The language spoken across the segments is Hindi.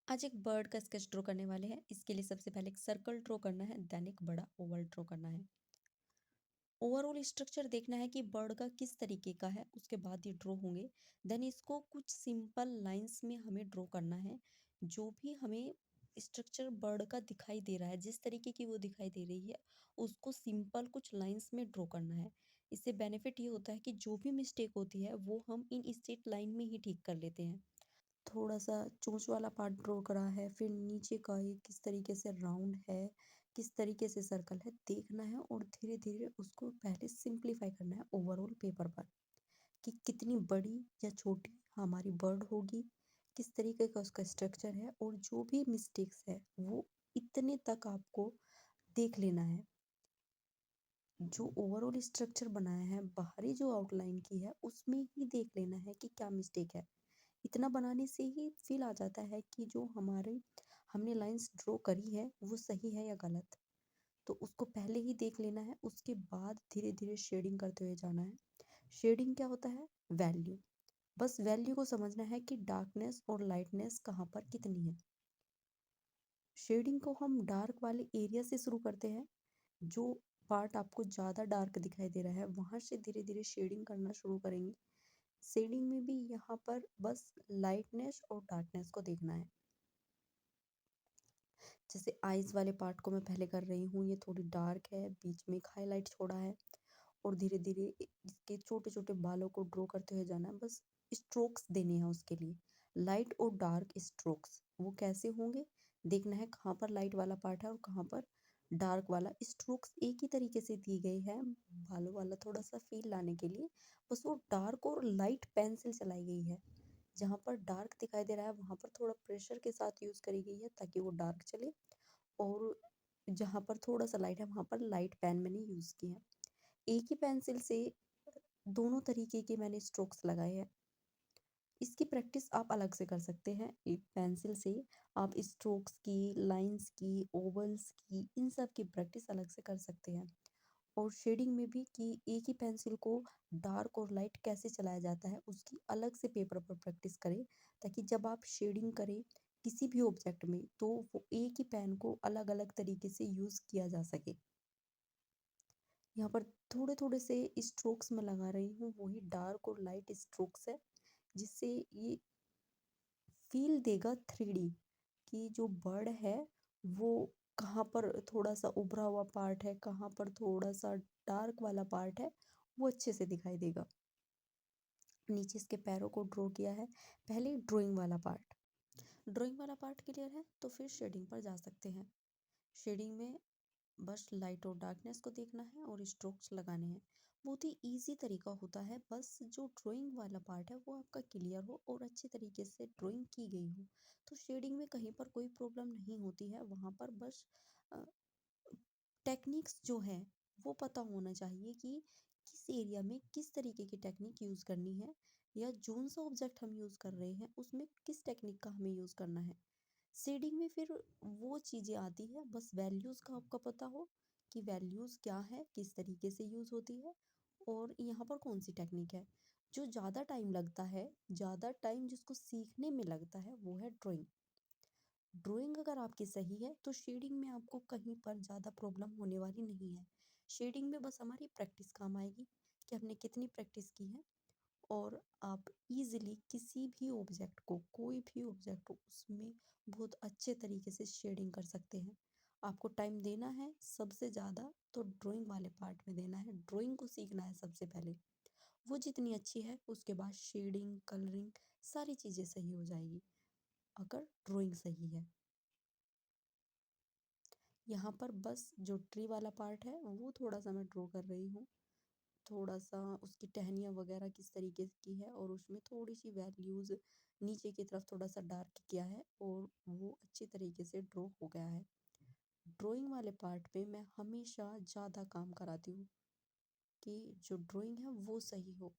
आज एक बर्ड का स्केच ड्रॉ करने वाले हैं। इसके लिए सबसे पहले एक सर्कल ड्रॉ करना है, देन एक बड़ा ओवल ड्रॉ करना है। ओवरऑल स्ट्रक्चर देखना है कि बर्ड का किस तरीके का है, उसके बाद ये ड्रॉ होंगे। देन इसको कुछ सिंपल लाइंस में हमें ड्रॉ करना है। जो भी हमें स्ट्रक्चर बर्ड का दिखाई दे रहा है, जिस तरीके की वो दिखाई दे रही है, उसको सिंपल कुछ लाइंस में ड्रॉ करना है। इससे बेनिफिट ये होता है कि जो भी मिस्टेक होती है वो हम इन स्ट्रेट लाइन में ही ठीक कर लेते हैं। थोड़ा-सा चोंच वाला पार्ट ड्रॉ करा है, फिर नीचे का ये किस तरीके से राउंड है, किस तरीके से सर्कल है, देखना है और धीरे-धीरे उसको पहले सिंप्लीफाई करना है ओवरऑल पेपर पर, कि कितनी बड़ी या छोटी हमारी बर्ड होगी, किस तरीके का उसका स्ट्रक्चर है और जो भी मिस्टेक्स है, वो इतने तक आपको देख लेना है। जो ओवरऑल स्ट्रक्चर बनाया है, बाहरी जो आउटलाइन की है, उसमें ही देख लेना है कि क्या मिस्टेक है। इतना बनाने से ही फ़ील आ जाता है कि जो हमारे हमने लाइन्स ड्रॉ करी है वो सही है या गलत। तो उसको पहले ही देख लेना है, उसके बाद धीरे-धीरे शेडिंग करते हुए जाना है। शेडिंग क्या होता है? वैल्यू। बस वैल्यू को समझना है कि डार्कनेस और लाइटनेस कहाँ पर कितनी है। शेडिंग को हम डार्क वाले एरिया से शुरू करते हैं। जो पार्ट आपको ज़्यादा डार्क दिखाई दे रहा है, वहाँ से धीरे-धीरे शेडिंग करना शुरू करेंगे। शेडिंग में भी यहाँ पर बस लाइटनेस और डार्कनेस को देखना है। जैसे आईज वाले पार्ट को मैं पहले कर रही हूँ, ये थोड़ी डार्क है, बीच में एक हाईलाइट छोड़ा है और धीरे-धीरे इसके छोटे-छोटे बालों को ड्रॉ करते हुए जाना है। बस स्ट्रोक्स देने हैं उसके लिए, लाइट और डार्क स्ट्रोक्स। वो कैसे होंगे? देखना है कहाँ पर लाइट वाला पार्ट है और कहाँ पर डार्क वाला। स्ट्रोक्स एक ही तरीके से दी गई है, बालों वाला थोड़ा-सा फ़ील लाने के लिए। बस वो डार्क और लाइट पेंसिल चलाई गई है। जहाँ पर डार्क दिखाई दे रहा है वहाँ पर थोड़ा प्रेशर के साथ यूज़ करी गई है ताकि वो डार्क चले, और जहाँ पर थोड़ा-सा लाइट है वहाँ पर लाइट पेन मैंने यूज़ की है। एक ही पेंसिल से दोनों तरीके के मैंने स्ट्रोक्स लगाए हैं। इसकी प्रैक्टिस आप अलग से कर सकते हैं। एक पेंसिल से आप स्ट्रोक्स की, लाइन्स की, ओवल्स की, इन सब की प्रैक्टिस अलग से कर सकते हैं। और शेडिंग में भी कि एक ही पेंसिल को डार्क और लाइट कैसे चलाया जाता है, उसकी अलग से पेपर पर प्रैक्टिस करें, ताकि जब आप शेडिंग करें किसी भी ऑब्जेक्ट में, तो वो एक ही पेन को अलग-अलग तरीके से यूज़ किया जा सके। यहाँ पर थोड़े-थोड़े से स्ट्रोक्स मैं लगा रही हूँ, वही डार्क और लाइट स्ट्रोक्स है, जिससे ये फ़ील देगा 3D कि जो बर्ड है वो कहाँ पर थोड़ा-सा उभरा हुआ पार्ट है, कहाँ पर थोड़ा-सा डार्क वाला पार्ट है, वो अच्छे से दिखाई देगा। नीचे इसके पैरों को ड्रॉ किया है। पहले ड्राइंग वाला पार्ट। ड्राइंग वाला पार्ट क्लियर है तो फिर शेडिंग पर जा सकते हैं। शेडिंग में बस लाइट और डार्कनेस को देखना है और स्ट्रोक्स लगाने हैं। बहुत ही ईजी तरीका होता है, बस जो ड्राइंग वाला पार्ट है वो आपका क्लियर हो और अच्छे तरीके से ड्राइंग की गई हो, तो शेडिंग में कहीं पर कोई प्रॉब्लम नहीं होती है। वहाँ पर बस टेक्निक्स जो हैं वो पता होना चाहिए कि किस एरिया में किस तरीके की टेक्निक यूज़ करनी है, या जोन सा ऑब्जेक्ट हम यूज़ कर रहे हैं उसमें किस टेक्निक का हमें यूज़ करना है। शेडिंग में फिर वो चीज़ें आती है, बस वैल्यूज़ का आपका पता हो कि वैल्यूज़ क्या है, किस तरीके से यूज़ होती है और यहाँ पर कौन सी टेक्निक है। जो ज़्यादा टाइम लगता है, ज़्यादा टाइम जिसको सीखने में लगता है, वो है ड्राइंग। ड्राइंग अगर आपकी सही है तो शेडिंग में आपको कहीं पर ज़्यादा प्रॉब्लम होने वाली नहीं है। शेडिंग में बस हमारी प्रैक्टिस काम आएगी कि हमने कितनी प्रैक्टिस की है, और आप इजीली किसी भी ऑब्जेक्ट को, कोई भी ऑब्जेक्ट हो, उसमें बहुत अच्छे तरीके से शेडिंग कर सकते हैं। आपको टाइम देना है सबसे ज़्यादा तो ड्राइंग वाले पार्ट में देना है। ड्राइंग को सीखना है सबसे पहले। वो जितनी अच्छी है उसके बाद शेडिंग, कलरिंग, सारी चीज़ें सही हो जाएगी अगर ड्राइंग सही है। यहाँ पर बस जो ट्री वाला पार्ट है वो थोड़ा-सा मैं ड्रॉ कर रही हूँ। थोड़ा-सा उसकी टहनियाँ वगैरह किस तरीके की है और उसमें थोड़ी-सी वैल्यूज़ नीचे की तरफ थोड़ा-सा डार्क किया है और वो अच्छी तरीके से ड्रॉ हो गया है। ड्राइंग वाले पार्ट पे मैं हमेशा ज़्यादा काम कराती हूँ कि जो ड्राइंग है वो सही हो।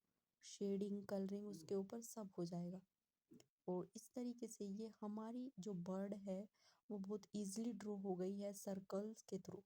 शेडिंग, कलरिंग उसके ऊपर सब हो जाएगा। और इस तरीके से ये हमारी जो बर्ड है वो बहुत ईज़िली ड्रॉ हो गई है सर्कल्स के थ्रू।